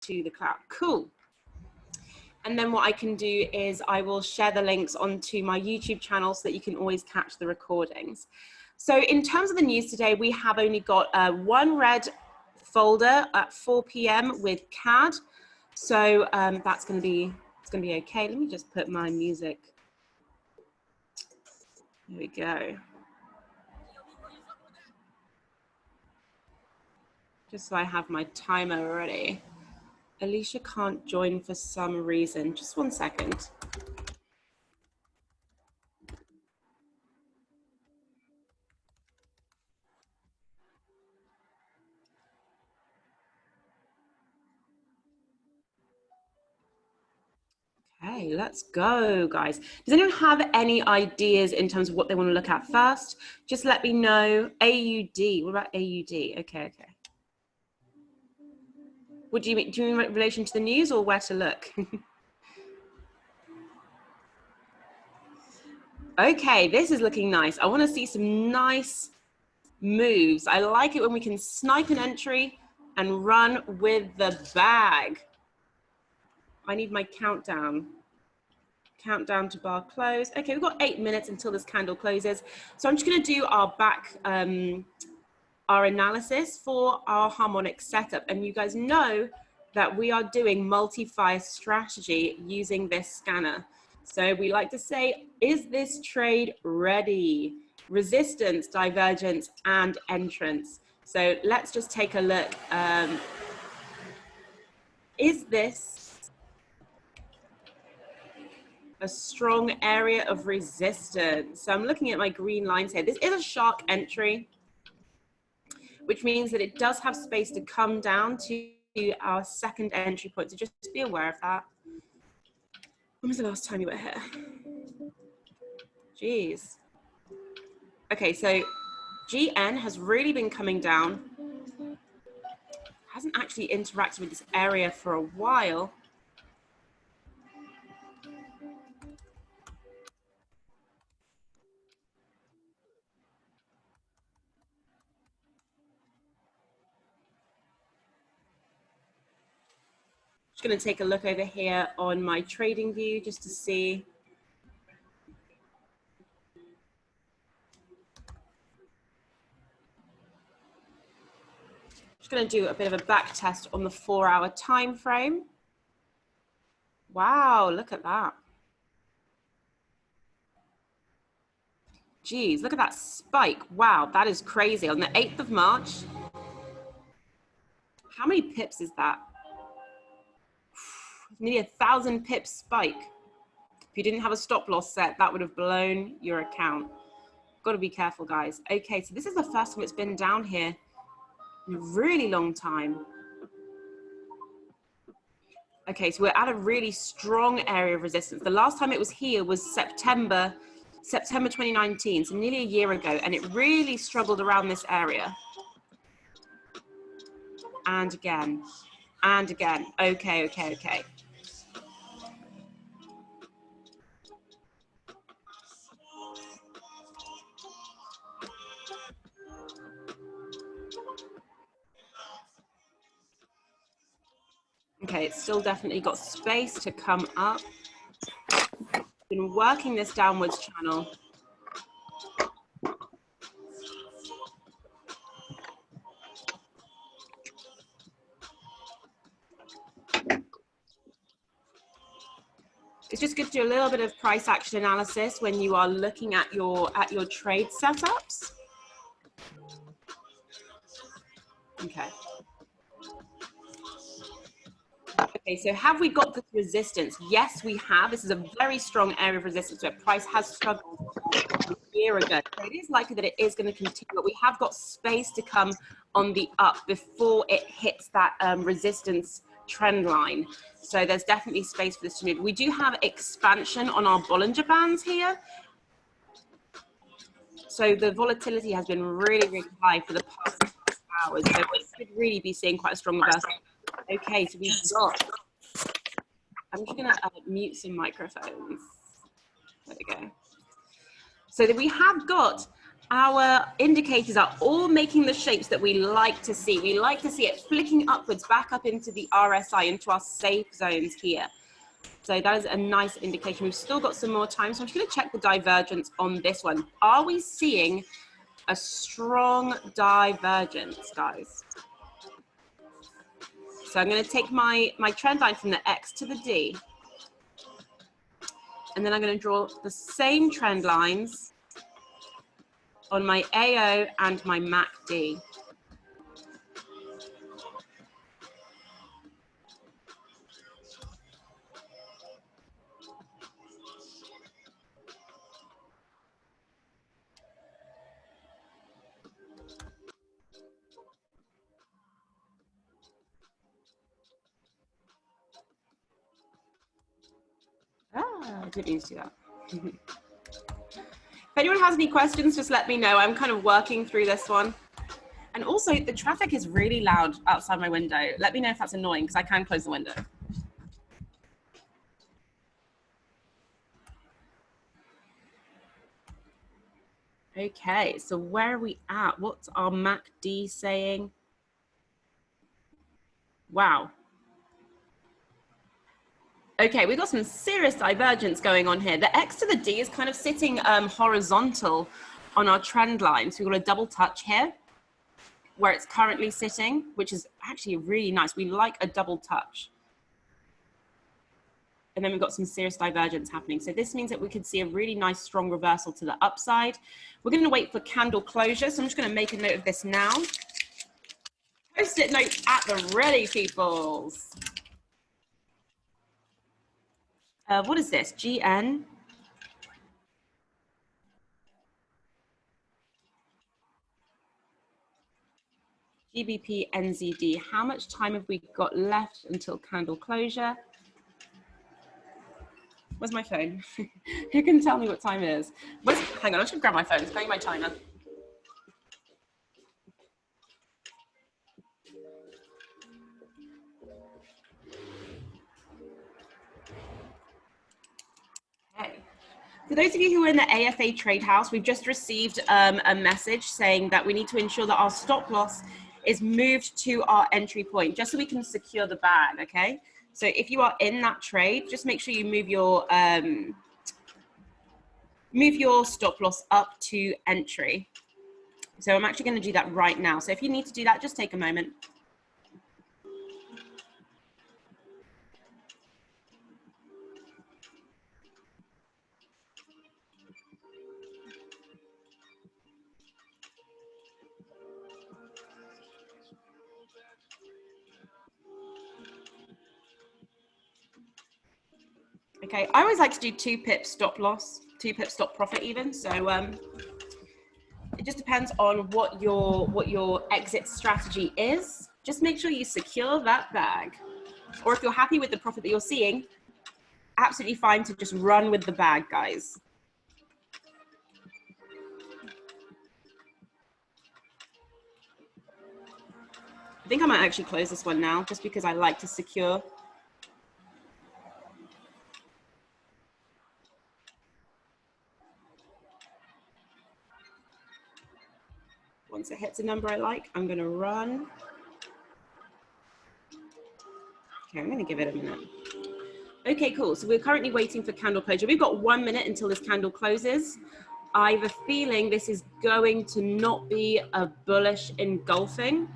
to the cloud. Cool. And then what I can do is I will share the links onto my YouTube channel so that you can always catch the recordings. So in terms of the news today, we have only got one red folder at 4 p.m. with CAD. So that's going to be, it's going to be okay. Let me just put my music. There we go. Just so I have my timer ready. Alicia can't join for some reason. Just 1 second. Okay, let's go, guys. Does anyone have any ideas in terms of what they want to look at first? Just let me know. AUD, what about AUD? Okay, okay. What do you mean? Do you mean in relation to the news or where to look? Okay, this is looking nice. I want to see some nice moves. I like it when we can snipe an entry and run with the bag. I need my countdown. Countdown to bar close. Okay, we've got 8 minutes until this candle closes. So I'm just going to do our our analysis for our harmonic setup. And you guys know that we are doing multi-fire strategy using this scanner. So we like to say, is this trade ready? Resistance, divergence, and entrance. So let's just take a look. Is this a strong area of resistance? So I'm looking at my green lines here. This is a shark entry, which means that it does have space to come down to our second entry point. So just be aware of that. When was the last time you were here? Jeez. Okay, so GN has really been coming down. Hasn't actually interacted with this area for a while. Just going to take a look over here on my trading view just to see. Just going to do a bit of a back test on the 4-hour time frame. Wow, look at that. Geez, look at that spike. Wow, that is crazy. On the 8th of March, how many pips is that? Nearly 1,000 pips spike. If you didn't have a stop loss set, that would have blown your account. Got to be careful, guys. Okay, so this is the first time it's been down here in a really long time. Okay, so we're at a really strong area of resistance. The last time it was here was September 2019, so nearly a year ago, and it really struggled around this area. And again, and again. Okay, okay, okay. Okay, it's still definitely got space to come up. Been working this downwards channel. It's just good to do a little bit of price action analysis when you are looking at your trade setups. Okay. Okay, so have we got this resistance? Yes, we have. This is a very strong area of resistance where price has struggled a year ago. So it is likely that it is going to continue, but we have got space to come on the up before it hits that resistance trend line. So there's definitely space for this to move. We do have expansion on our Bollinger Bands here. So the volatility has been really, really high for the past 6 hours. So we could really be seeing quite a strong reversal. Okay, so we've got, I'm just gonna mute some microphones. There we go. So that we have got our indicators are all making the shapes that we like to see. We like to see it flicking upwards, back up into the RSI, into our safe zones here. So that is a nice indication. We've still got some more time. So I'm just going to check the divergence on this one. Are we seeing a strong divergence, guys? So I'm going to take my trend line from the X to the D. And then I'm going to draw the same trend lines on my AO and my MACD. I didn't mean to do that. If anyone has any questions, just let me know. I'm kind of working through this one. And also, the traffic is really loud outside my window. Let me know if that's annoying, because I can close the window. Okay, so where are we at? What's our MACD saying? Wow. Okay, we've got some serious divergence going on here. The X to the D is kind of sitting horizontal on our trend line. So we've got a double touch here where it's currently sitting, which is actually really nice. We like a double touch. And then we've got some serious divergence happening. So this means that we could see a really nice strong reversal to the upside. We're going to wait for candle closure. So I'm just going to make a note of this now. Post-it notes at the ready, peoples. What is this? GN? GBPNZD. How much time have we got left until candle closure? Where's my phone? Who can tell me what time it is? Hang on, I should grab my phone. It's going my timer. Okay. For those of you who are in the AFA Trade House, we've just received a message saying that we need to ensure that our stop loss is moved to our entry point, just so we can secure the bag, okay? So if you are in that trade, just make sure you move your stop loss up to entry. So I'm actually going to do that right now. So if you need to do that, just take a moment. Okay, I always like to do 2 pip stop loss, 2 pip stop profit even. So it just depends on what your exit strategy is. Just make sure you secure that bag. Or if you're happy with the profit that you're seeing, absolutely fine to just run with the bag, guys. I think I might actually close this one now, just because I like to secure. Once it hits a number I like, I'm going to run. Okay, I'm going to give it a minute. Okay, cool. So we're currently waiting for candle closure. We've got 1 minute until this candle closes. I have a feeling this is going to not be a bullish engulfing.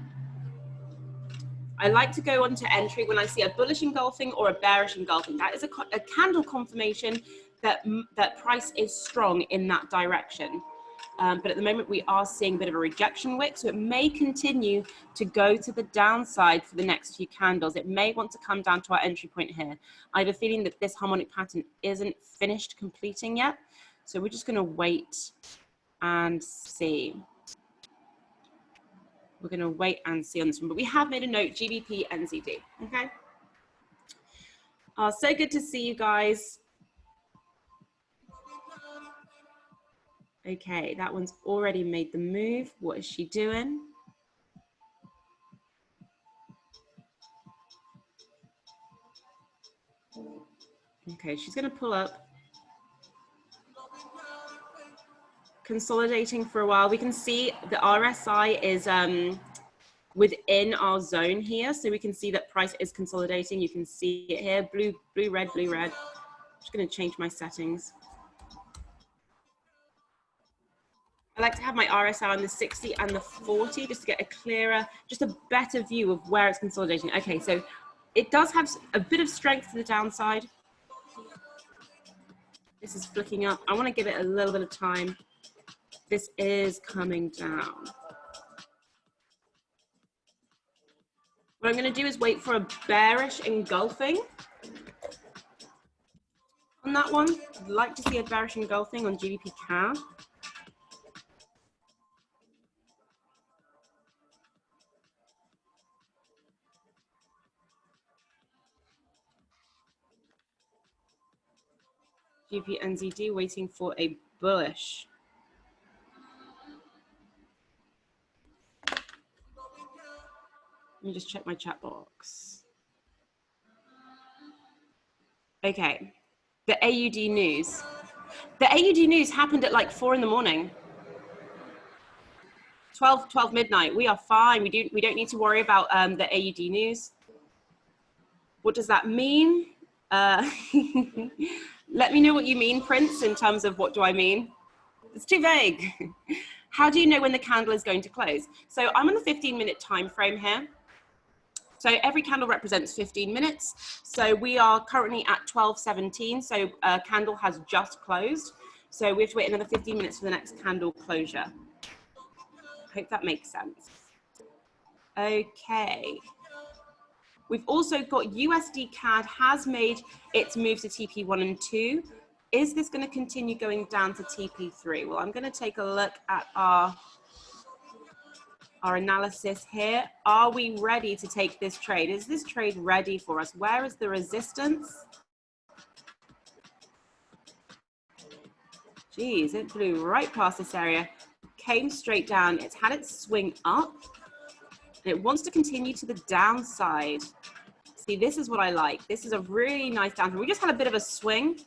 I like to go on to entry when I see a bullish engulfing or a bearish engulfing. That is a candle confirmation that price is strong in that direction. But at the moment, we are seeing a bit of a rejection wick, so it may continue to go to the downside for the next few candles. It may want to come down to our entry point here. I have a feeling that this harmonic pattern isn't finished completing yet, so we're just going to wait and see. We're going to wait and see on this one, but we have made a note, GBPNZD, okay? So good to see you guys. Okay, that one's already made the move. What is she doing? Okay, she's going to pull up. consolidating for a while. We can see the RSI is within our zone here. So we can see that price is consolidating. You can see it here, blue, blue, red, blue, red. I'm just going to change my settings. I like to have my RSI on the 60 and the 40 just to get a clearer, just a better view of where it's consolidating. Okay, so it does have a bit of strength to the downside. This is flicking up. I want to give it a little bit of time. This is coming down. What I'm going to do is wait for a bearish engulfing on that one. I'd like to see a bearish engulfing on GBPCAD. GBPNZD waiting for a bullish. Let me just check my chat box. Okay, the AUD news. The AUD news happened at like 4 in the morning. 12 midnight. We are fine. We don't need to worry about the AUD news. What does that mean? Let me know what you mean, Prince, in terms of what do I mean. It's too vague. How do you know when the candle is going to close? So I'm on the 15-minute time frame here. So every candle represents 15 minutes. So we are currently at 12:17. So a candle has just closed. So we have to wait another 15 minutes for the next candle closure. I hope that makes sense. Okay. We've also got USDCAD has made its move to TP1 and 2. Is this going to continue going down to TP3? Well, I'm going to take a look at our analysis here. Are we ready to take this trade? Is this trade ready for us? Where is the resistance? Geez, it blew right past this area, came straight down. It's had its swing up. And it wants to continue to the downside. See, this is what I like. This is a really nice downside. We just had a bit of a swing.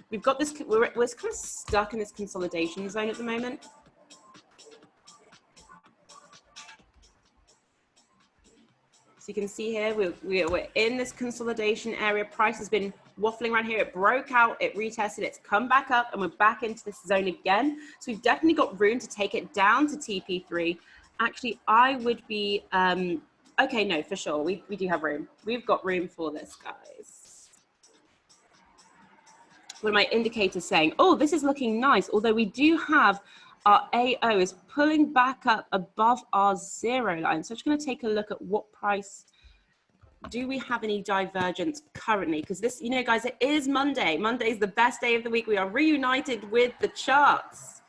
We've got this, we're kind of stuck in this consolidation zone at the moment. So you can see here, we're in this consolidation area. Price has been waffling around here. It broke out, it retested, it's come back up, and we're back into this zone again. So we've definitely got room to take it down to TP3. Actually, I would be, okay, no, for sure. We do have room. We've got room for this, guys. What are my indicators saying? Oh, this is looking nice. Although we do have our AO is pulling back up above our 0 line. So I'm just going to take a look at what price. Do we have any divergence currently? Because this, you know, guys, it is Monday. Monday is the best day of the week. We are reunited with the charts.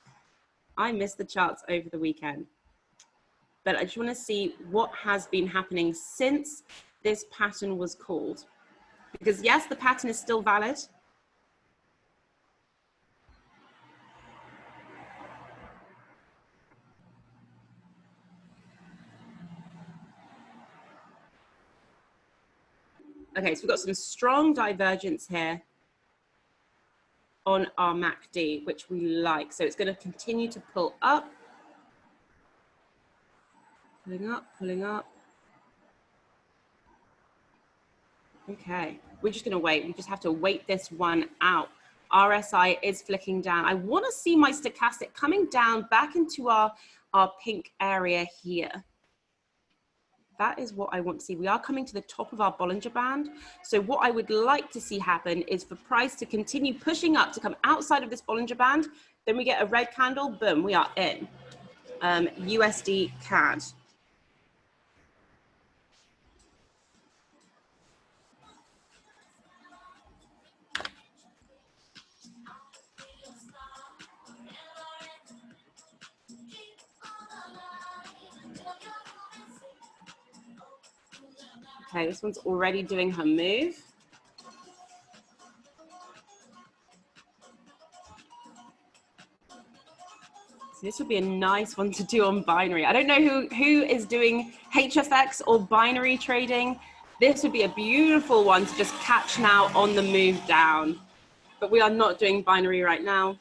I missed the charts over the weekend. But I just want to see what has been happening since this pattern was called. Because yes, the pattern is still valid. Okay, so we've got some strong divergence here on our MACD, which we like. So it's going to continue to pull up. Pulling up, pulling up. Okay, we're just going to wait. We just have to wait this one out. RSI is flicking down. I want to see my stochastic coming down back into our pink area here. That is what I want to see. We are coming to the top of our Bollinger Band. So what I would like to see happen is for price to continue pushing up, to come outside of this Bollinger Band. Then we get a red candle, boom, we are in. USDCAD. Okay, this one's already doing her move. So this would be a nice one to do on binary. I don't know who is doing HFX or binary trading. This would be a beautiful one to just catch now on the move down. but we are not doing binary right now.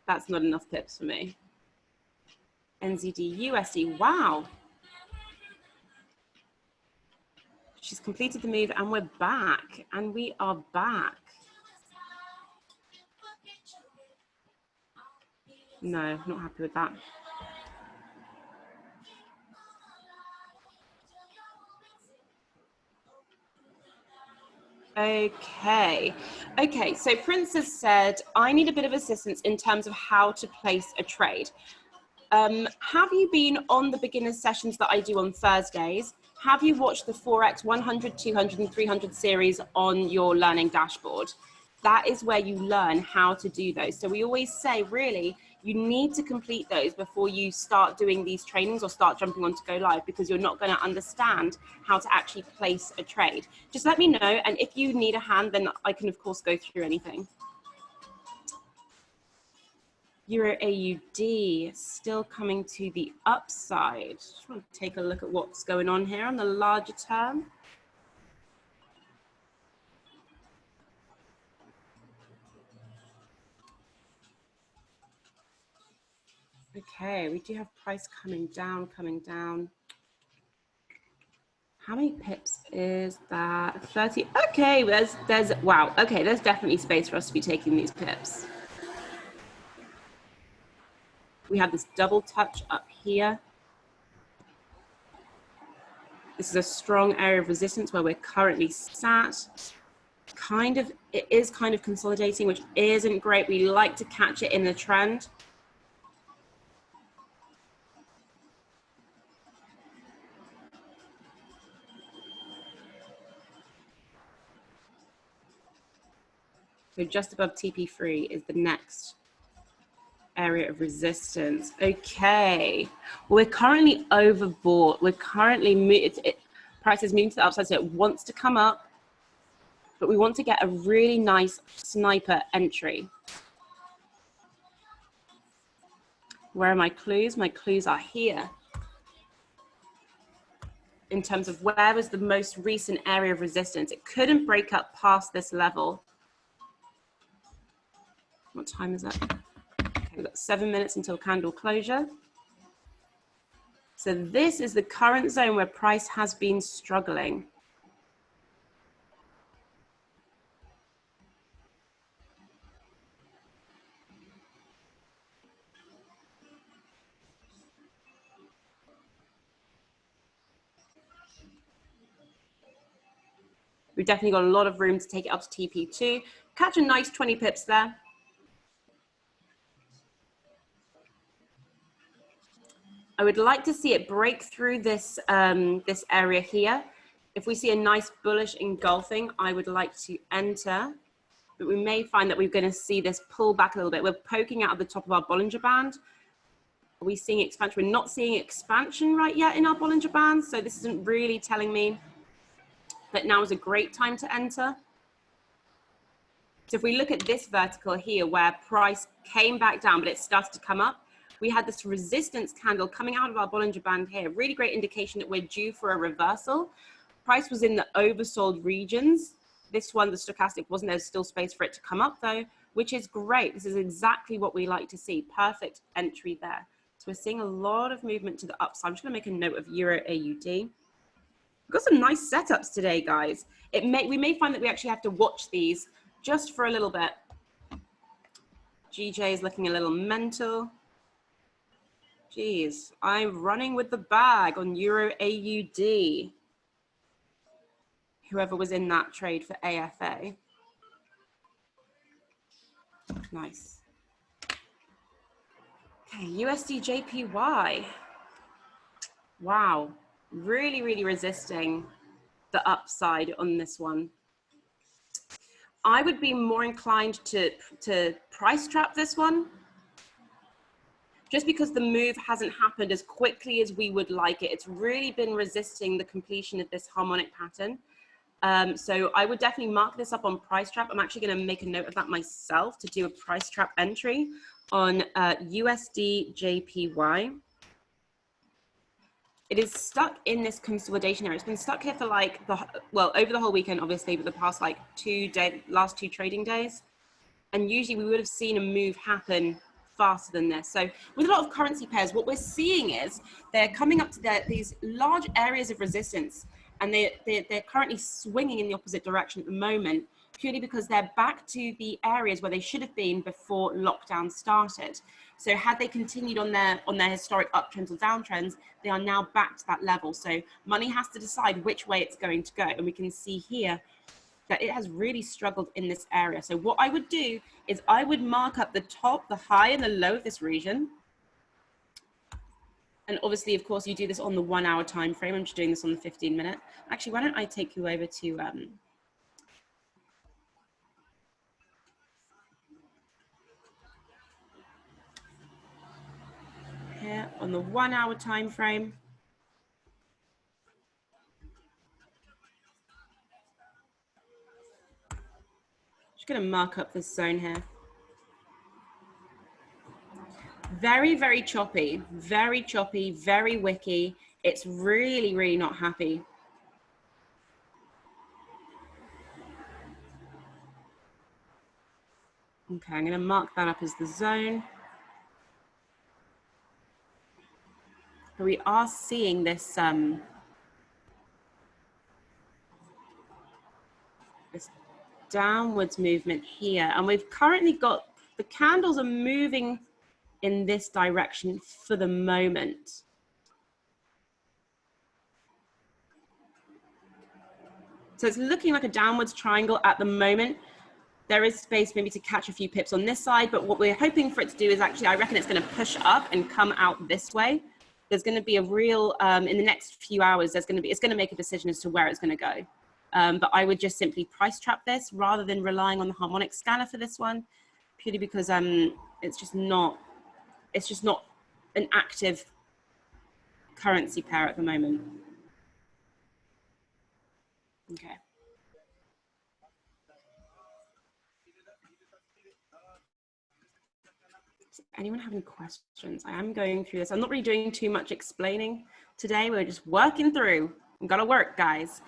That's not enough pips for me. NZD, USD, wow. She's completed the move and we're back, and we are back. No, not happy with that. Okay, so Princess said, I need a bit of assistance in terms of how to place a trade. Have you been on the beginner sessions that I do on Thursdays? Have you watched the Forex 100, 200, and 300 series on your learning dashboard? That is where you learn how to do those. So we always say, really, you need to complete those before you start doing these trainings or start jumping on to go live, because you're not going to understand how to actually place a trade. Just let me know, and if you need a hand, then I can, of course, go through anything. Euro AUD still coming to the upside. Just want to take a look at what's going on here on the larger term. Okay, we do have price coming down, How many pips is that? 30. Okay, there's wow. Okay, there's definitely space for us to be taking these pips. We have this double touch up here. This is a strong area of resistance where we're currently sat. It is kind of consolidating, which isn't great. We like to catch it in the trend. So just above TP3 is the next area of resistance. Okay, we're currently overbought. We're currently, price is moving to the upside, so it wants to come up, but we want to get a really nice sniper entry. Where are my clues? My clues are here. In terms of where was the most recent area of resistance, it couldn't break up past this level. What time is it? Okay, we've got 7 minutes until candle closure. So this is the current zone where price has been struggling. We've definitely got a lot of room to take it up to TP2. Catch a nice 20 pips there. I would like to see it break through this, this area here. If we see a nice bullish engulfing, I would like to enter. But we may find that we're going to see this pull back a little bit. We're poking out of the top of our Bollinger Band. Are we seeing expansion? We're not seeing expansion right yet in our Bollinger Band. So this isn't really telling me that now is a great time to enter. So if we look at this vertical here where price came back down, but it started to come up, we had this resistance candle coming out of our Bollinger Band here. Really great indication that we're due for a reversal. Price was in the oversold regions. This one, the stochastic, wasn't. There's still space for it to come up though, which is great. This is exactly what we like to see. Perfect entry there. So we're seeing a lot of movement to the upside. I'm just gonna make a note of Euro AUD. We've got some nice setups today, guys. We may find that we actually have to watch these just for a little bit. GJ is looking a little mental. Geez, I'm running with the bag on Euro AUD. Whoever was in that trade for AFA. Nice. Okay, USDJPY. Wow, really resisting the upside on this one. I would be more inclined to price trap this one, just because the move hasn't happened as quickly as we would like it. It's really been resisting the completion of this harmonic pattern. So I would definitely mark this up on price trap. I'm actually going to make a note of that myself to do a price trap entry on USDJPY. it is stuck in this consolidation area. It's been stuck here for like over the whole weekend, obviously, but the past like last two trading days. And usually we would have seen a move happen faster than this. So with a lot of currency pairs, what we're seeing is they're coming up to these large areas of resistance, and they're currently swinging in the opposite direction at the moment, purely because they're back to the areas where they should have been before lockdown started. So had they continued on their historic uptrends or downtrends, they are now back to that level. So money has to decide which way it's going to go. And we can see here that it has really struggled in this area. So what I would do is I would mark up the top, the high and the low of this region. And obviously, of course, you do this on the 1 hour time frame. I'm just doing this on the 15-minute. Actually, why don't I take you over to here on the 1 hour time frame. Just going to mark up this zone here. Very, very choppy, very wicky. It's really, really not happy. Okay, I'm going to mark that up as the zone. But we are seeing this, this downwards movement here. And we've currently got, the candles are moving in this direction for the moment. So it's looking like a downwards triangle at the moment. There is space maybe to catch a few pips on this side, but what we're hoping for it to do is actually, I reckon it's going to push up and come out this way. There's going to be a real, in the next few hours, it's going to make a decision as to where it's going to go. But I would just simply price trap this rather than relying on the Harmonics scanner for this one, purely because it's just not an active currency pair at the moment. Okay. Does anyone have any questions? I am going through this. I'm not really doing too much explaining today. We're just working through. We've got to work, guys.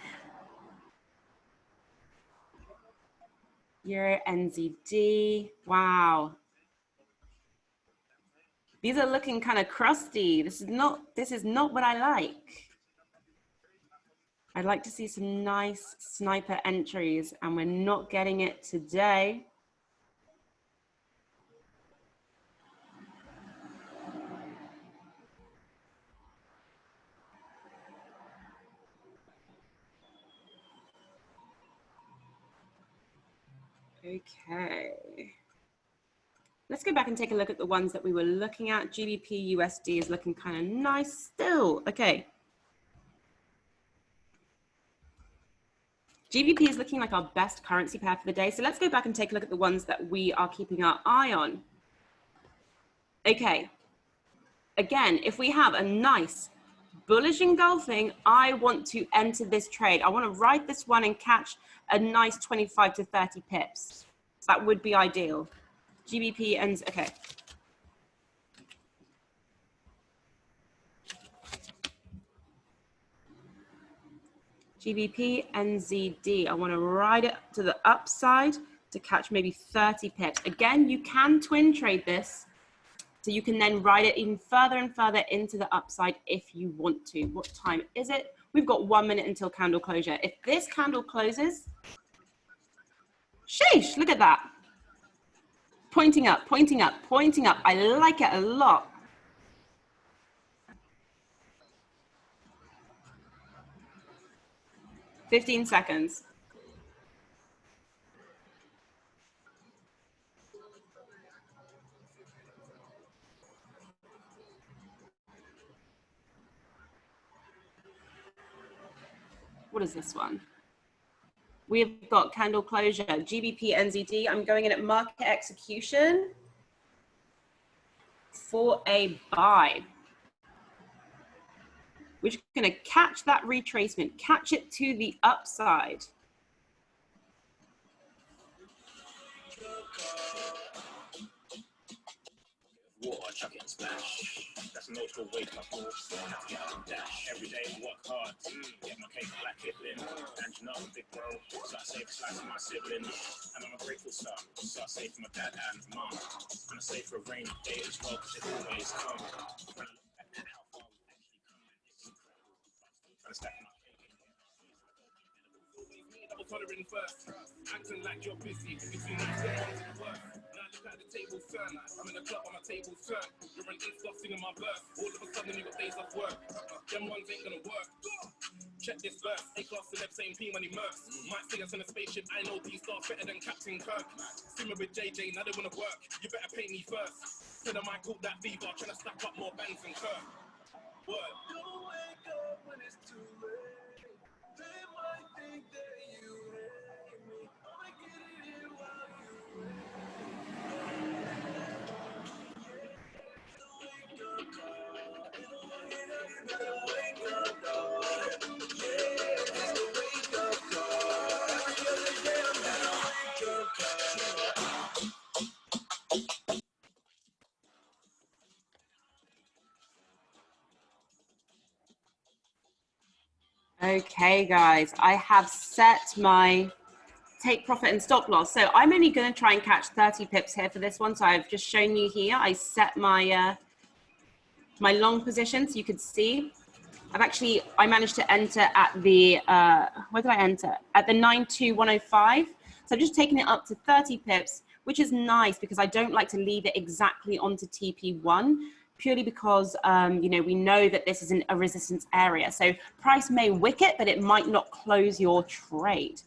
Euro NZD. Wow. These are looking kind of crusty. This is not what I like. I'd like to see some nice sniper entries, and we're not getting it today. Okay. Let's go back and take a look at the ones that we were looking at. GBP USD is looking kind of nice still. Okay. GBP is looking like our best currency pair for the day. So let's go back and take a look at the ones that we are keeping our eye on. Okay. Again, if we have a nice bullish engulfing, I want to enter this trade. I want to ride this one and catch a nice 25 to 30 pips. That would be ideal. GBP ends, okay. GBP NZD, I want to ride it to the upside to catch maybe 30 pips. Again, you can twin trade this, so you can then ride it even further and further into the upside if you want to. What time is it? We've got 1 minute until candle closure. If this candle closes, sheesh, look at that. Pointing up, pointing up, pointing up. I like it a lot. $15 seconds. What is this one? We've got candle closure, GBPNZD. I'm going in at market execution for a buy. We're just going to catch that retracement, catch it to the upside. water, chuck it and splash. That's an old school wake up call. Have to get up and dash. Every day work hard. Get my cake like Kipling. And you know I'm a big bro, so I save a slice for my siblings. And I'm a grateful son, so I save for my dad and mum. And I save for a rainy day as well, cause it always comes. When I look back at how far we've actually come, it's incredible. I'm still trying to stack my cake and get my fees. Double tolerant first, acting like you're busy. Between these two ones in the work. Now look at the table turn. I'm in the club on my table turn. You're an insta singing my verse. All of a sudden you got days off work. Them ones ain't gonna work. Check this verse. A-class celeb, same team when he murks. Might see us in a spaceship. I know these stars better than Captain Kirk. Swimming with JJ, now they wanna work. You better pay me first. Tell them I caught that fever, trying to stack up more bands than Kirk. Word. Don't wake up when it's too late. They might think that you hate me. I'ma get it in while you wait. Wake up call. You better wake up call. Yeah, it's the wake up call. Every other day I'm gonna wake up call. Okay, guys, I have set my take profit and stop loss. So I'm only going to try and catch 30 pips here for this one. So I've just shown you here. I set my my long position so you could see. I managed to enter at the, where did I enter? At the 92105. So I've just taken it up to 30 pips, which is nice because I don't like to leave it exactly onto TP1, purely because, you know, we know that this is a resistance area. So price may wick it, but it might not close your trade,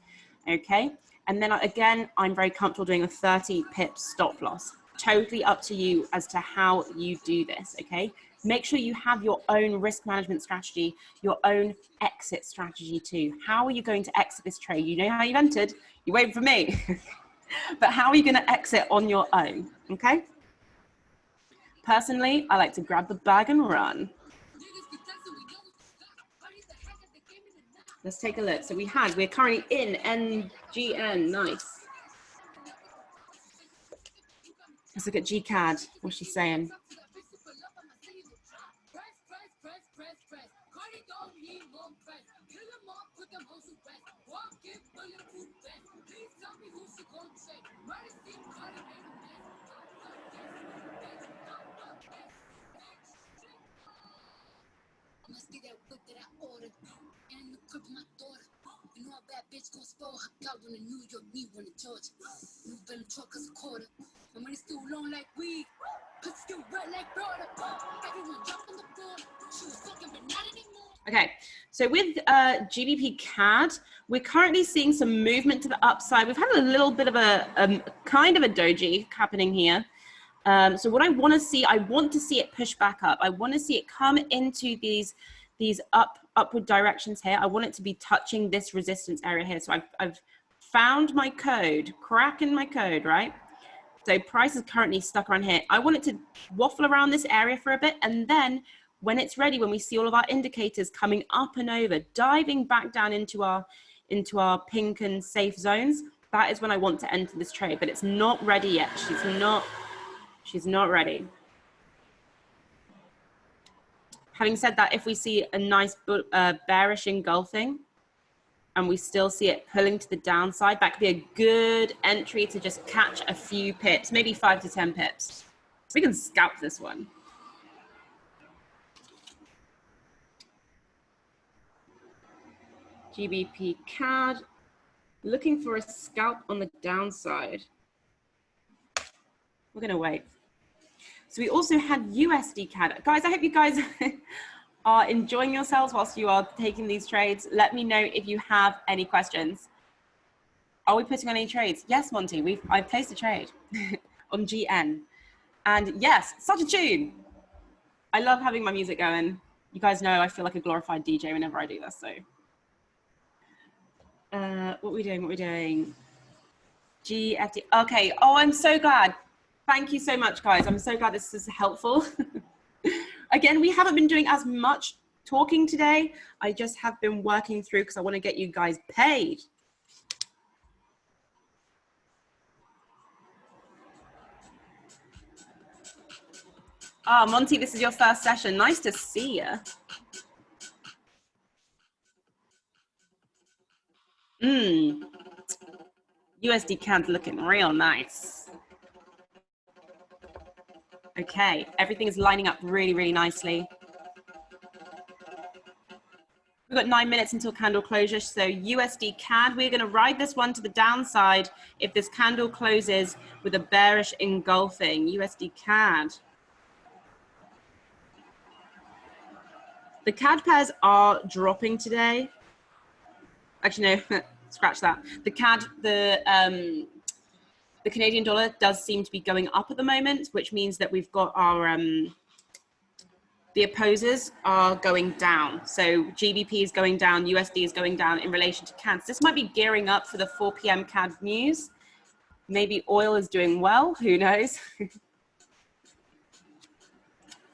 okay? And then again, I'm very comfortable doing a 30 pip stop loss. Totally up to you as to how you do this, okay? Make sure you have your own risk management strategy, your own exit strategy too. How are you going to exit this trade? You know how you've entered, you wait for me. But how are you going to exit on your own, okay? Personally, I like to grab the bag and run. Let's take a look. So we're currently in NGN, nice. Let's look at GCAD, what's she saying? Must be that whip that I ordered. And the crib my daughter. You know a bad bitch gon' spoil her. Out on the New York, me run to Georgia. New Venom truck is a quarter. And when it's still long like weed, cause it's still wet like water. Everyone jump on the board. She was talking, but not anymore. Okay, so with GBPCAD, we're currently seeing some movement to the upside. We've had a little bit of a kind of a doji happening here. So what I want to see, I want to see it push back up. I want to see it come into these upward directions here. I want it to be touching this resistance area here. So I've found my code, cracking my code, right? So price is currently stuck around here. I want it to waffle around this area for a bit, and then when it's ready, when we see all of our indicators coming up and over, diving back down into our pink and safe zones, that is when I want to enter this trade. But it's not ready yet. She's not ready. Having said that, if we see a nice bearish engulfing and we still see it pulling to the downside, that could be a good entry to just catch a few pips, maybe 5 to 10 pips. We can scalp this one. GBPCAD, looking for a scalp on the downside. We're gonna wait. So we also had USDCAD. Guys, I hope you guys are enjoying yourselves whilst you are taking these trades. Let me know if you have any questions. Are we putting on any trades? Yes, Monty, I've placed a trade on GN. And yes, such a tune. I love having my music going. You guys know I feel like a glorified DJ whenever I do this, so. What are we doing? GFD, okay, oh, I'm so glad. Thank you so much, guys. I'm so glad this is helpful. Again, we haven't been doing as much talking today. I just have been working through because I want to get you guys paid. Oh, Monty, this is your first session. Nice to see you. USDCAD looking real nice. Okay, everything is lining up really, really nicely. We've got 9 minutes until candle closure. So USDCAD, we're going to ride this one to the downside if this candle closes with a bearish engulfing. USDCAD. The CAD pairs are dropping today. Actually, no, scratch that. The CAD, the Canadian dollar does seem to be going up at the moment, which means that we've got our, the opposers are going down. So GBP is going down, USD is going down in relation to CAD. So this might be gearing up for the 4 p.m. CAD news. Maybe oil is doing well, who knows?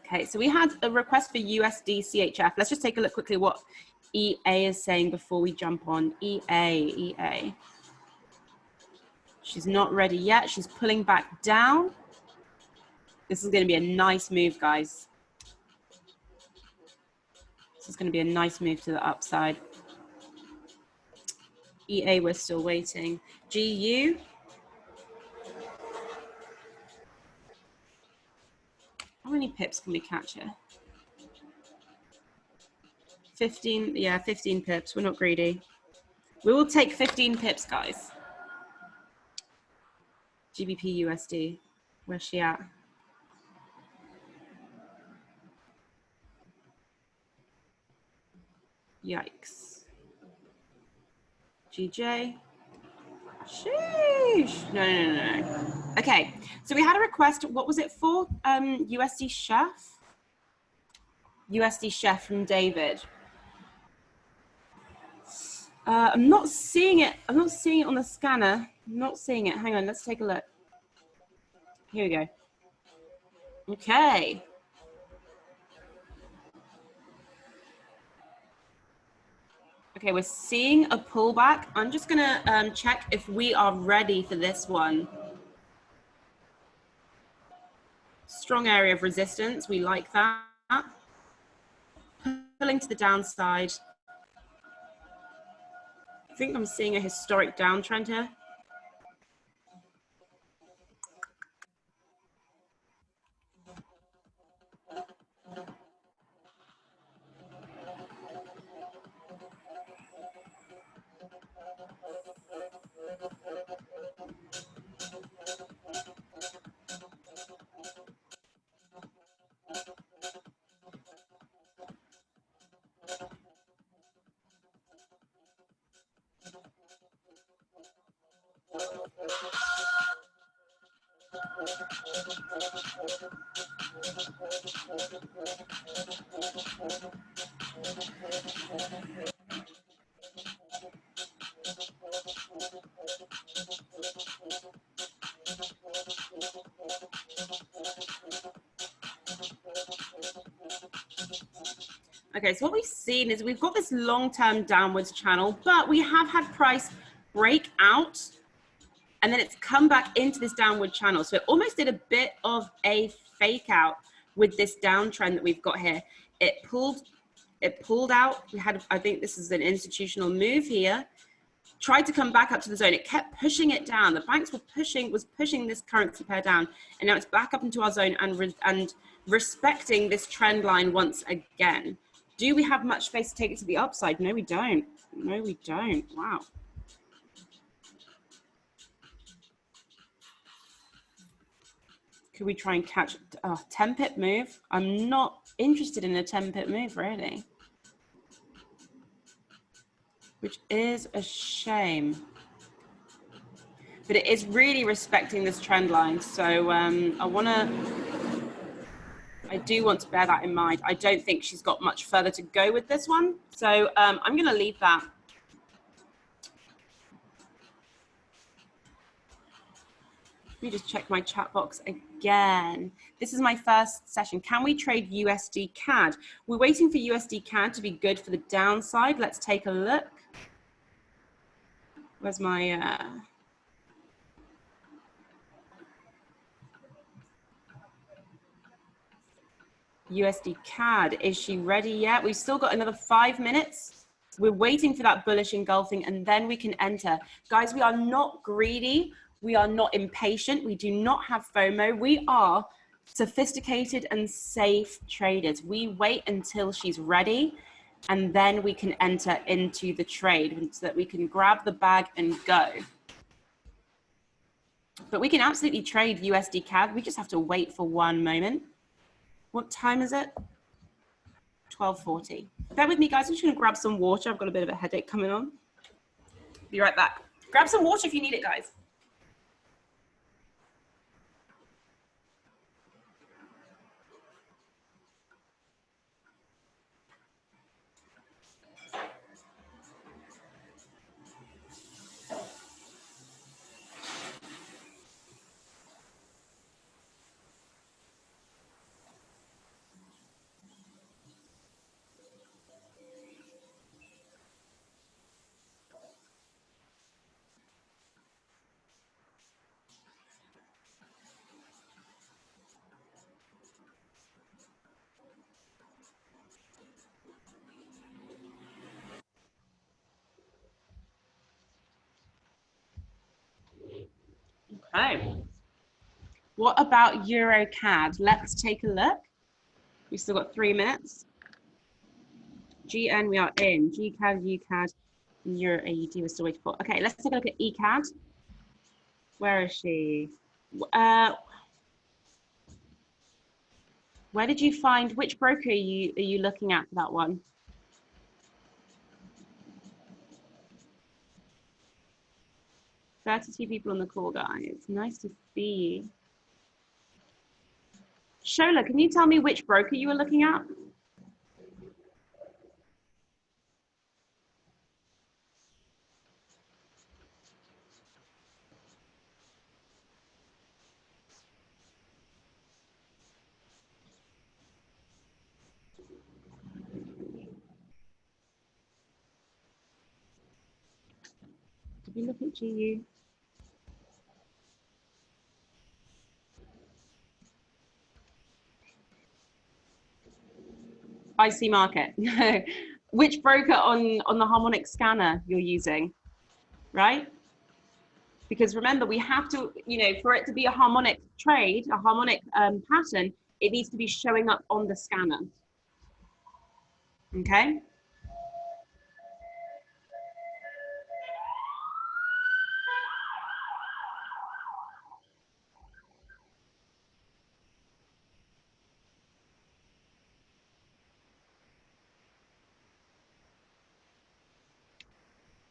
Okay, so we had a request for USDCHF. Let's just take a look quickly what EA is saying before we jump on. EA. She's not ready yet. She's pulling back down. This is going to be a nice move, guys. This is going to be a nice move to the upside. EA, we're still waiting. GU. How many pips can we catch here? 15, yeah, 15 pips. We're not greedy. We will take 15 pips, guys. GBP USD. Where's she at? Yikes. GJ. Sheesh. No. Okay, so we had a request. What was it for? USD Chef? USD Chef from David. I'm not seeing it. I'm not seeing it on the scanner. I'm not seeing it. Hang on, let's take a look. Here we go. Okay. Okay, we're seeing a pullback. I'm just gonna check if we are ready for this one. Strong area of resistance. We like that. Pulling to the downside. I think I'm seeing a historic downtrend here. Okay, so what we've seen is we've got this long-term downwards channel, but we have had price break out and then it's come back into this downward channel. So it almost did a bit of a fake out with this downtrend that we've got here. It pulled out. We had, I think this is an institutional move here. Tried to come back up to the zone. It kept pushing it down. The banks was pushing this currency pair down, and now it's back up into our zone and respecting this trend line once again. Do we have much space to take it to the upside? No, we don't. No, we don't. Wow. Could we try and catch a 10 pip move? I'm not interested in a 10 pip move, really. Which is a shame. But it is really respecting this trend line. So I do want to bear that in mind. I don't think she's got much further to go with this one. So I'm going to leave that. Let me just check my chat box again. This is my first session. Can we trade USD CAD? We're waiting for USD CAD to be good for the downside. Let's take a look. Where's my... USD CAD, is she ready yet? We've still got another 5 minutes. We're waiting for that bullish engulfing and then we can enter. Guys, we are not greedy. We are not impatient. We do not have FOMO. We are sophisticated and safe traders. We wait until she's ready and then we can enter into the trade so that we can grab the bag and go. But we can absolutely trade USD CAD. We just have to wait for one moment. What time is it? 12:40. Bear with me, guys. I'm just going to grab some water. I've got a bit of a headache coming on. Be right back. Grab some water if you need it, guys. Okay. What about Euro CAD? Let's take a look. We've still got 3 minutes. GN, we are in. GCAD, UCAD, Euro AUD, we're still waiting for. Okay, let's take a look at ECAD. Where is she? Where did you find, which broker are you looking at for that one? Two people on the call, guys. Nice to see you. Shola, can you tell me which broker you were looking at? Did we look at GU? IC market. Which broker on the Harmonics scanner you're using, right? Because remember, we have to, you know, for it to be a harmonic trade, a harmonic pattern, it needs to be showing up on the scanner. Okay.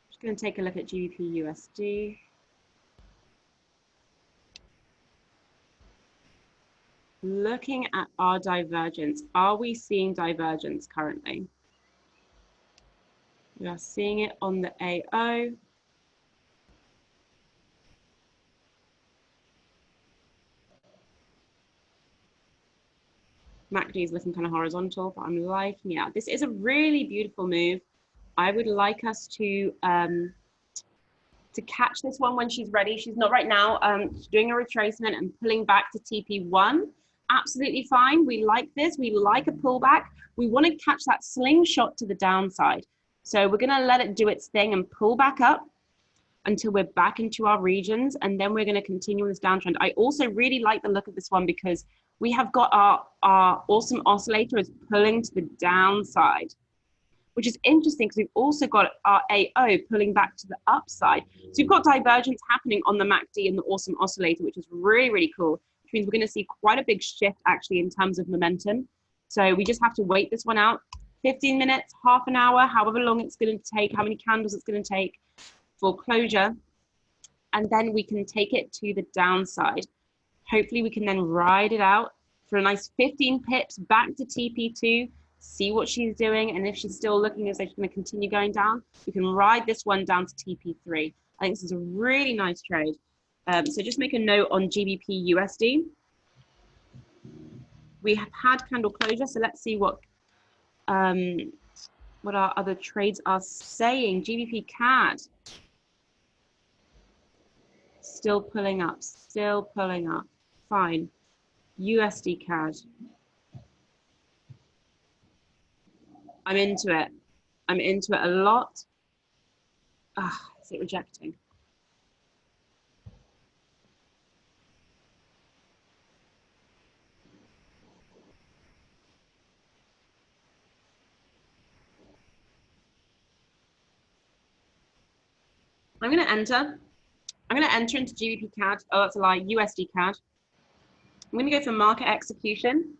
Just going to take a look at GBP USD. Looking at our divergence, are we seeing divergence currently? We are seeing it on the AO. MACD is looking kind of horizontal, but I'm liking it. This is a really beautiful move. I would like us to catch this one when she's ready. She's not right now. She's doing a retracement and pulling back to TP1. Absolutely fine. We like this. We like a pullback. We want to catch that slingshot to the downside. So we're going to let it do its thing and pull back up until we're back into our regions. And then we're going to continue this downtrend. I also really like the look of this one because we have got our awesome oscillator is pulling to the downside, which is interesting because we've also got our AO pulling back to the upside. So you've got divergence happening on the MACD and the awesome oscillator, which is really, really cool, which means we're going to see quite a big shift actually in terms of momentum. So we just have to wait this one out. 15 minutes, half an hour, however long it's going to take, how many candles it's going to take for closure. And then we can take it to the downside. Hopefully we can then ride it out for a nice 15 pips back to TP2, see what she's doing. And if she's still looking as though she's going to continue going down, we can ride this one down to TP3. I think this is a really nice trade. So just make a note on GBP USD. We have had candle closure, so let's see what our other trades are saying. GBP CAD. Still pulling up, still pulling up. Fine. USD CAD. I'm into it. I'm into it a lot. Ah, is it rejecting? I'm going to enter. I'm going to enter into GBPCAD. Oh, that's a lie. USDCAD. I'm going to go for market execution.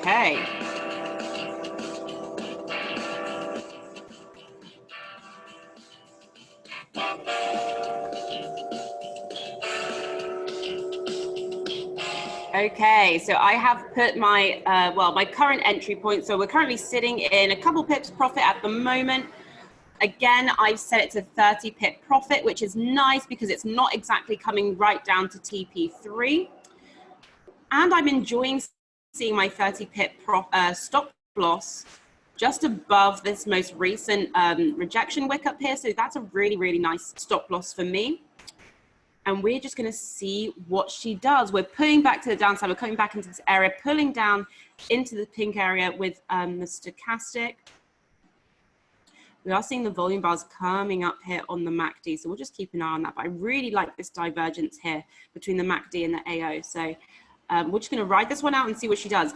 Okay. Okay, so I have put my, well, my current entry point. So we're currently sitting in a couple pips profit at the moment. Again, I've set it to 30 pip profit, which is nice because it's not exactly coming right down to TP3. And I'm enjoying seeing my 30 pip stop loss just above this most recent rejection wick up here. So that's a really, really nice stop loss for me. And we're just going to see what she does. We're pulling back to the downside. We're coming back into this area, pulling down into the pink area with the stochastic. We are seeing the volume bars coming up here on the MACD. So we'll just keep an eye on that. But I really like this divergence here between the MACD and the AO. So we're just going to ride this one out and see what she does.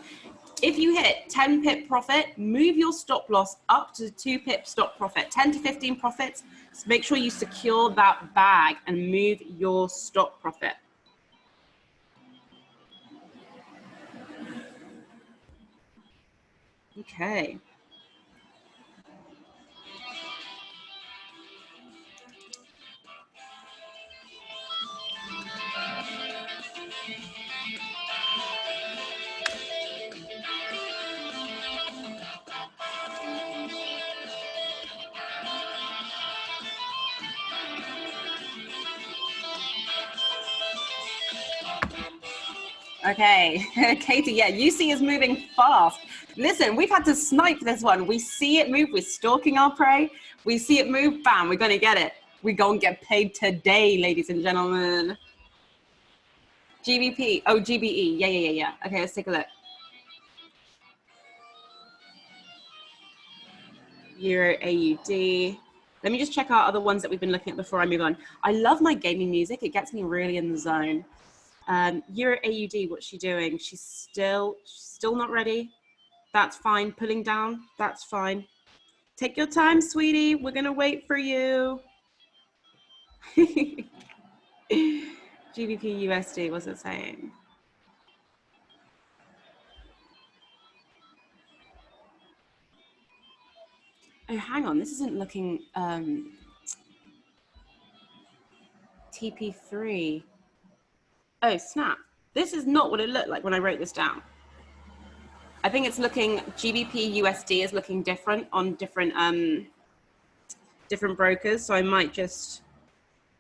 If you hit 10 pip profit, move your stop loss up to 2 pip stop profit, 10 to 15 profits. So make sure you secure that bag and move your stop profit. Okay. Okay, Katie, yeah, UC is moving fast. Listen, we've had to snipe this one. We see it move, we're stalking our prey. We see it move, bam, we're gonna get it. We're gonna get paid today, ladies and gentlemen. GBP, oh, GBE, yeah. Okay, let's take a look. Euro AUD. Let me just check out other ones that we've been looking at before I move on. I love my gaming music. It gets me really in the zone. Euro AUD, what's she doing? She's still not ready. That's fine. Pulling down, that's fine. Take your time, sweetie. We're gonna wait for you. GBP USD, what's it saying? Oh, hang on, this isn't looking TP3. Oh, snap. This is not what it looked like when I wrote this down. I think it's looking, GBP USD is looking different on different different brokers. So I might just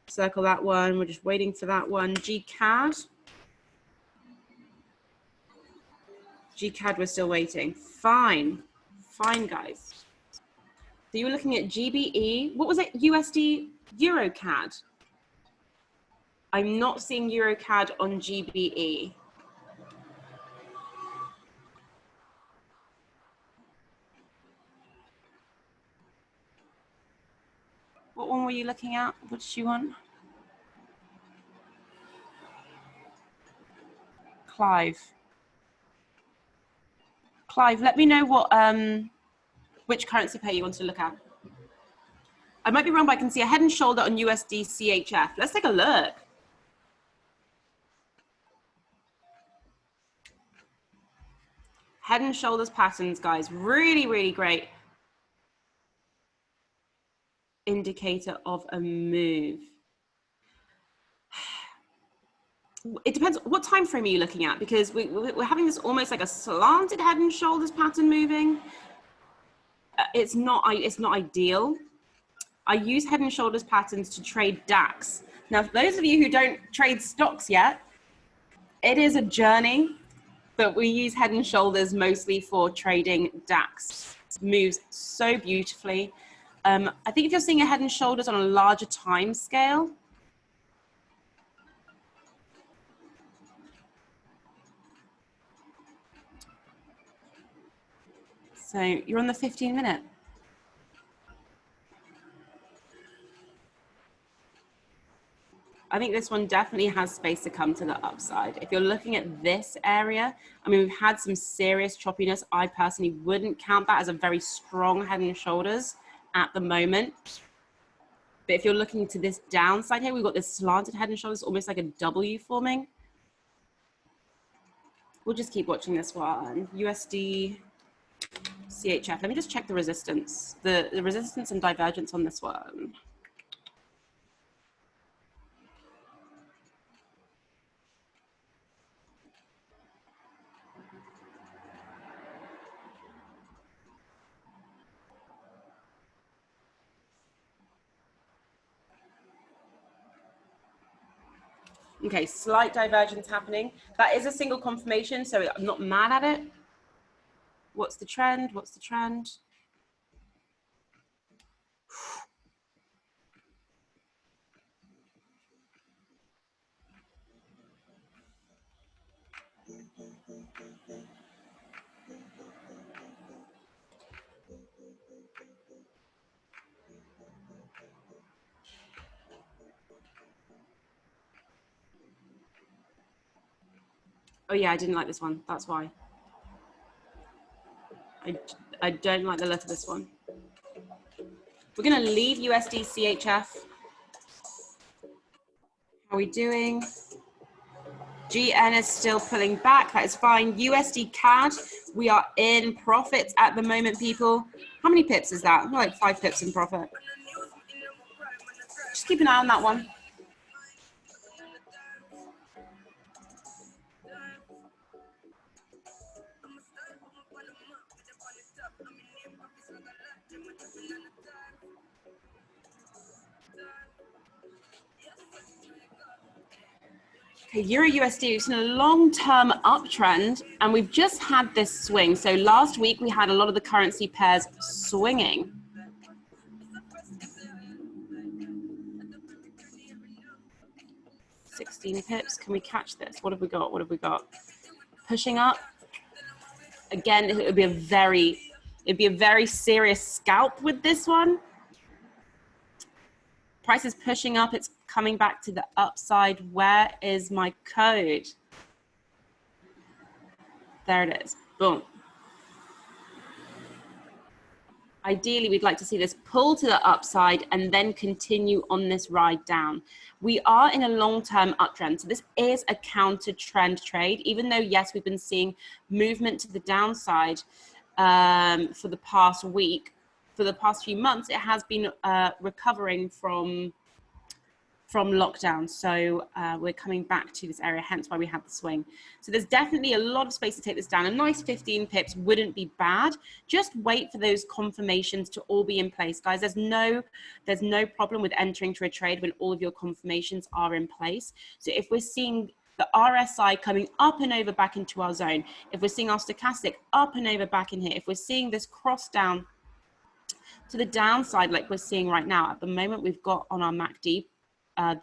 circle that one. We're just waiting for that one. GCAD. GCAD, we're still waiting. Fine. Fine, guys. So you were looking at GBE. What was it? USD, EuroCAD. I'm not seeing EuroCAD on GBE. What one were you looking at? What did you want? Clive. Clive, let me know what which currency pair you want to look at. I might be wrong, but I can see a head and shoulder on USDCHF. Let's take a look. Head and shoulders patterns, guys. Really, really great indicator of a move. It depends, what time frame are you looking at? Because we're having this almost like a slanted head and shoulders pattern moving. It's not ideal. I use head and shoulders patterns to trade DAX. Now, for those of you who don't trade stocks yet, it is a journey, but we use head and shoulders mostly for trading DAX. It moves so beautifully. I think if you're seeing a head and shoulders on a larger time scale, so you're on the 15-minute. I think this one definitely has space to come to the upside. If you're looking at this area, I mean, we've had some serious choppiness. I personally wouldn't count that as a very strong head and shoulders at the moment. But if you're looking to this downside here, we've got this slanted head and shoulders, almost like a W forming. We'll just keep watching this one. USD, CHF. Let me just check the resistance, the resistance and divergence on this one. Okay, slight divergence happening. That is a single confirmation, so I'm not mad at it. What's the trend? What's the trend? Oh yeah, I didn't like this one. That's why. I don't like the look of this one. We're going to leave USD CHF. How are we doing? GN is still pulling back. That is fine. USD CAD, we are in profits at the moment, people. How many pips is that? Like 5 pips in profit. Just keep an eye on that one. Okay, Euro USD, we've seen a long-term uptrend and we've just had this swing. So last week we had a lot of the currency pairs swinging. $16 pips, can we catch this? What have we got? What have we got? Pushing up. Again, it would be a very serious scalp with this one. Price is pushing up, it's coming back to the upside. Where is my code? There it is, boom. Ideally, we'd like to see this pull to the upside and then continue on this ride down. We are in a long-term uptrend, so this is a counter trend trade, even though, yes, we've been seeing movement to the downside for the past week. For the past few months, it has been recovering from lockdown. So we're coming back to this area, hence why we had the swing. So there's definitely a lot of space to take this down. A nice 15 pips wouldn't be bad. Just wait for those confirmations to all be in place, guys. There's no problem with entering to a trade when all of your confirmations are in place. So if we're seeing the RSI coming up and over back into our zone, if we're seeing our stochastic up and over back in here, if we're seeing this cross down to the downside like we're seeing right now, at the moment we've got on our MACD,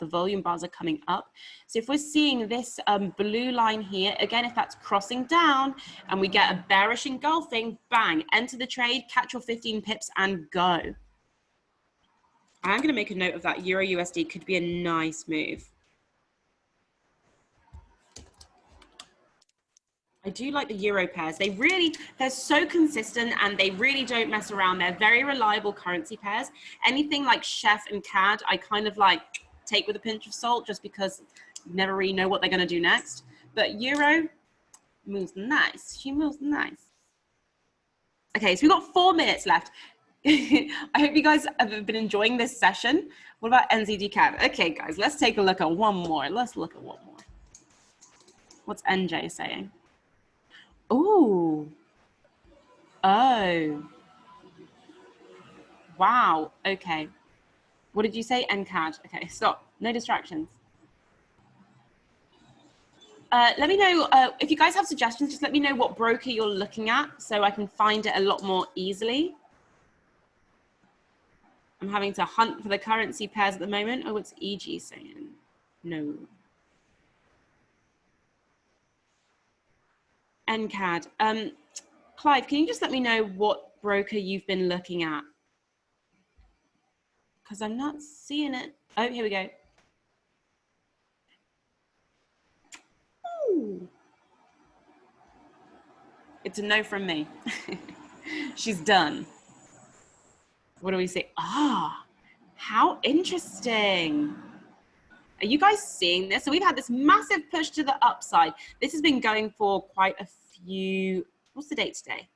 the volume bars are coming up. So if we're seeing this blue line here, again, if that's crossing down and we get a bearish engulfing, bang, enter the trade, catch your 15 pips and go. I'm going to make a note of that. Euro USD could be a nice move. I do like the Euro pairs. They're so consistent and they really don't mess around. They're very reliable currency pairs. Anything like Chef and CAD, I kind of like take with a pinch of salt just because you never really know what they're going to do next. But Euro moves nice. She moves nice. Okay, so we've got 4 minutes left. I hope you guys have been enjoying this session. What about NZD-CAD? Okay, guys, let's take a look at one more. Let's look at one more. What's NJ saying? Ooh. Oh. Wow. Okay. What did you say? NCAD. Okay, stop. No distractions. Let me know if you guys have suggestions, just let me know what broker you're looking at so I can find it a lot more easily. I'm having to hunt for the currency pairs at the moment. Oh, what's EG saying? No. NCAD. Clive, can you just let me know what broker you've been looking at? Because I'm not seeing it. Oh, here we go. Ooh. It's a no from me. She's done. What do we say? Ah, how interesting. Are you guys seeing this? So we've had this massive push to the upside. This has been going for quite a few, what's the date today?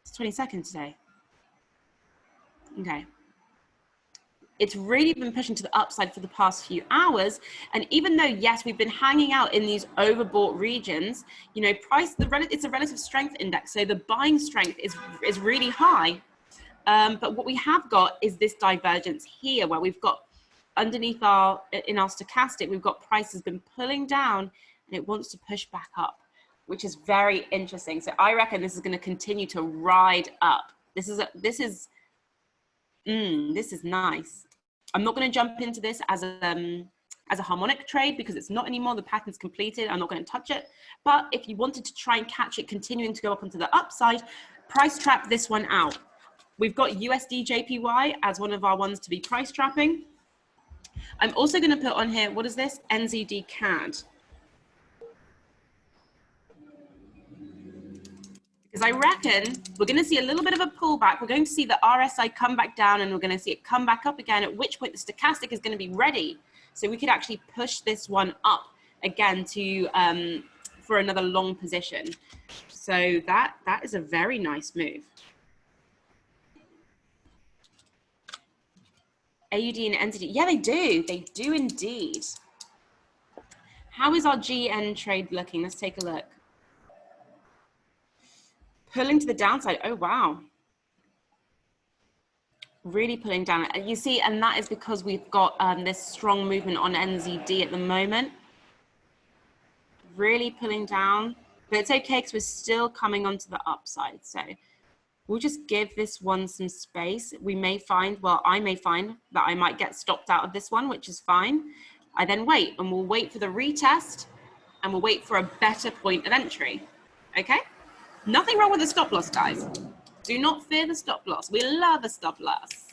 It's 22nd today. Okay. It's really been pushing to the upside for the past few hours. And even though, yes, we've been hanging out in these overbought regions, you know, it's a relative strength index. So the buying strength is really high. But what we have got is this divergence here where we've got underneath in our stochastic, we've got prices been pulling down and it wants to push back up, which is very interesting. So I reckon this is going to continue to ride up. This is nice. I'm not going to jump into this as a harmonic trade because it's not anymore. The pattern's completed. I'm not going to touch it. But if you wanted to try and catch it continuing to go up onto the upside, price trap this one out. We've got USDJPY as one of our ones to be price trapping. I'm also going to put on here, what is this? NZD-CAD. Because I reckon we're going to see a little bit of a pullback. We're going to see the RSI come back down and we're going to see it come back up again, at which point the stochastic is going to be ready. So we could actually push this one up again to for another long position. So that is a very nice move. AUD and entity, yeah, they do indeed. How is our GN trade looking? Let's take a look. Pulling to the downside. Oh, wow. Really pulling down. You see, and that is because we've got this strong movement on NZD at the moment. Really pulling down. But it's okay because we're still coming onto the upside. So we'll just give this one some space. We may find, well, I may find that I might get stopped out of this one, which is fine. I then wait and we'll wait for the retest and we'll wait for a better point of entry. Okay? Nothing wrong with the stop loss, guys. Do not fear the stop loss. We love a stop loss.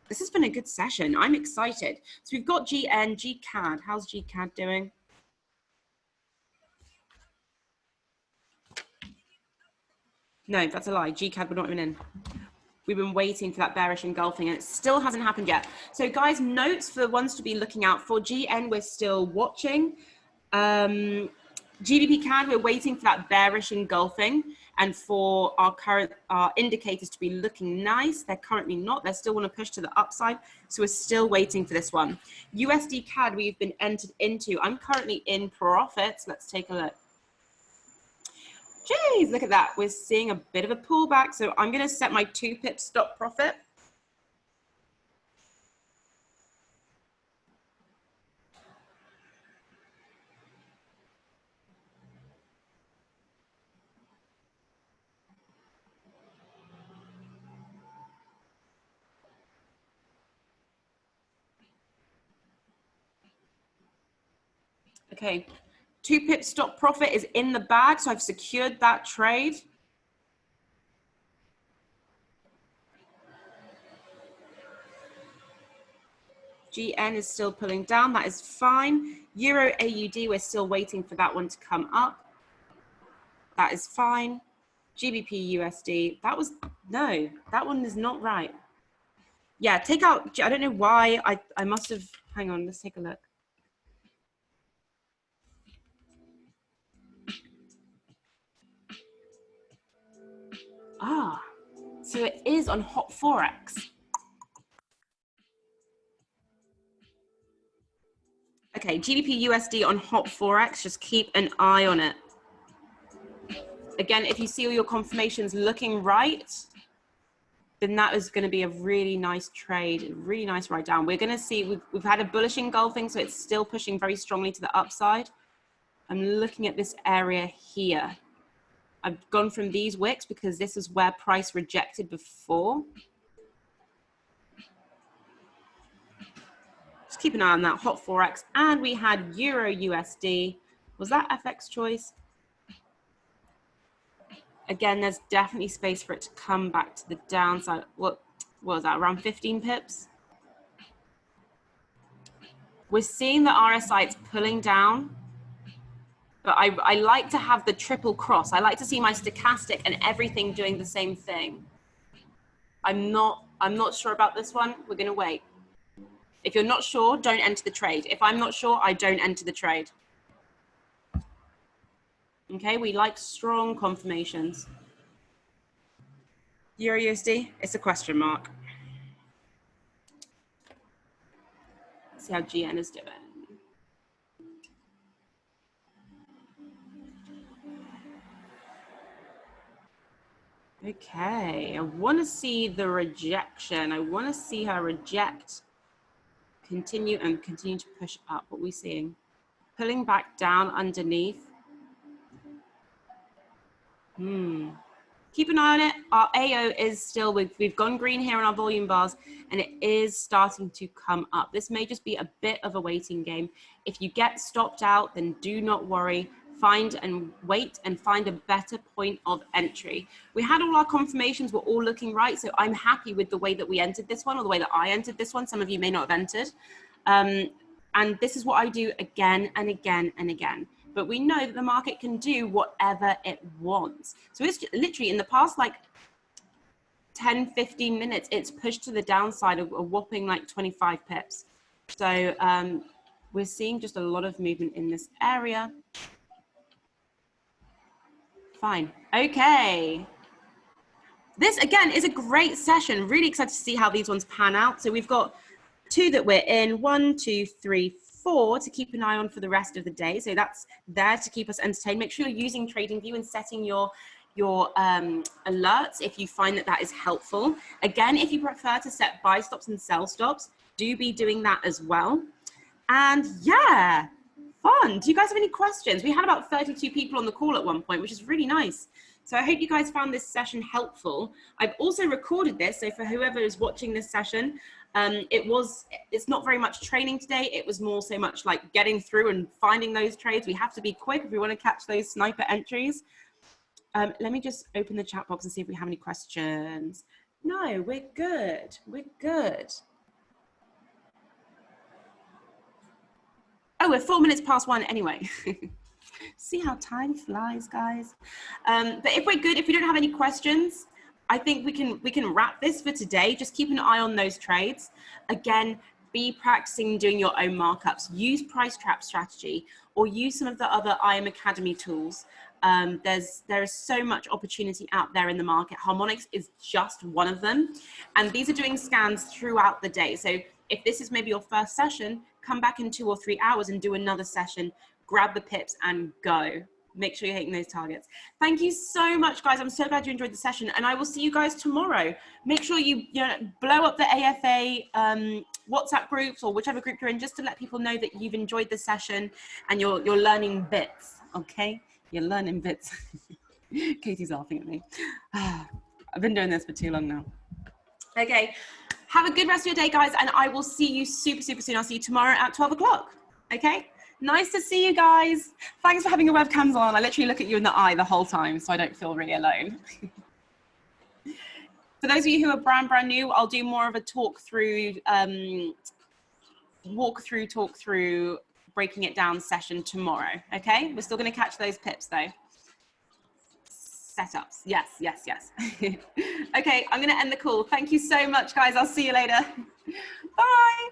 This has been a good session. I'm excited. So we've got GN, GCAD. How's GCAD doing? No, that's a lie. GCAD, we're not even in. We've been waiting for that bearish engulfing and it still hasn't happened yet. So guys, notes for ones to be looking out for. GN, we're still watching. GBPCAD, we're waiting for that bearish engulfing and for our indicators to be looking nice. They're currently not. They still want to push to the upside. So we're still waiting for this one. USDCAD, we've been entered into. I'm currently in profits. Let's take a look. Jeez, look at that. We're seeing a bit of a pullback. So I'm going to set my 2 pip stop profit. Okay, 2 pips stop profit is in the bag, so I've secured that trade. GN is still pulling down, that is fine. Euro AUD, we're still waiting for that one to come up. That is fine. GBP USD, that was, no, that one is not right. Yeah, take out, I don't know why, I must have, hang on, let's take a look. Ah, so it is on Hot Forex. Okay, GBP USD on Hot Forex, just keep an eye on it. Again, if you see all your confirmations looking right, then that is going to be a really nice trade, really nice write down. We're going to see, we've had a bullish engulfing, so it's still pushing very strongly to the upside. I'm looking at this area here. I've gone from these wicks because this is where price rejected before. Just keep an eye on that Hot Forex. And we had Euro USD. Was that FX choice? Again, there's definitely space for it to come back to the downside. What was that, around 15 pips? We're seeing the RSI, it's pulling down. But I like to have the triple cross. I like to see my stochastic and everything doing the same thing. I'm not sure about this one. We're going to wait. If you're not sure, don't enter the trade. If I'm not sure, I don't enter the trade. Okay, we like strong confirmations. Euro USD, it's a question mark. Let's see how GN is doing. Okay, I want to see the rejection. I want to see her reject, continue and continue to push up. What are we seeing? Pulling back down underneath. Keep an eye on it. Our AO is still, we've gone green here on our volume bars and it is starting to come up. This may just be a bit of a waiting game. If you get stopped out, then do not worry. Find and wait and find a better point of entry. We had all our confirmations were all looking right. So I'm happy with the way that we entered this one or the way that I entered this one. Some of you may not have entered. And this is what I do again and again and again. But we know that the market can do whatever it wants. So it's literally in the past like 10, 15 minutes, it's pushed to the downside of a whopping like 25 pips. So we're seeing just a lot of movement in this area. Fine. Okay. This again is a great session. Really excited to see how these ones pan out. So we've got 2 that we're in, 1, 2, 3, 4 to keep an eye on for the rest of the day. So that's there to keep us entertained. Make sure you're using TradingView and setting your alerts if you find that that is helpful. Again, if you prefer to set buy stops and sell stops, do be doing that as well. And yeah, fun. Do you guys have any questions? We had about 32 people on the call at one point, which is really nice. So I hope you guys found this session helpful. I've also recorded this, so for whoever is watching this session, it's not very much training today. It was more so much like getting through and finding those trades. We have to be quick if we want to catch those sniper entries. Let me just open the chat box and see if we have any questions. No, we're good. We're good. Oh, we're 4 minutes past 1 anyway. See how time flies, guys. But if we're good, if we don't have any questions, I think we can wrap this for today. Just keep an eye on those trades. Again, be practicing doing your own markups. Use price trap strategy or use some of the other IM Academy tools. There is so much opportunity out there in the market. Harmonics is just one of them. And these are doing scans throughout the day. So if this is maybe your first session, come back in 2 or 3 hours and do another session, grab the pips and go. Make sure you're hitting those targets. Thank you so much, guys. I'm so glad you enjoyed the session, and I will see you guys tomorrow. Make sure you blow up the AFA WhatsApp groups or whichever group you're in, just to let people know that you've enjoyed the session and you're learning bits. Okay, you're learning bits. Katie's laughing at me. I've been doing this for too long now. Okay, have a good rest of your day, guys, and I will see you super soon. I'll see you tomorrow at 12 o'clock. Okay, Nice to see you guys. Thanks for having your webcams on. I literally look at you in the eye the whole time, so I don't feel really alone. For those of you who are brand new, I'll do more of a talk through, talk through, breaking it down session tomorrow. Okay, we're still going to catch those pips though. Setups, yes. Okay, I'm going to end the call. Thank you so much, guys. I'll see you later. Bye.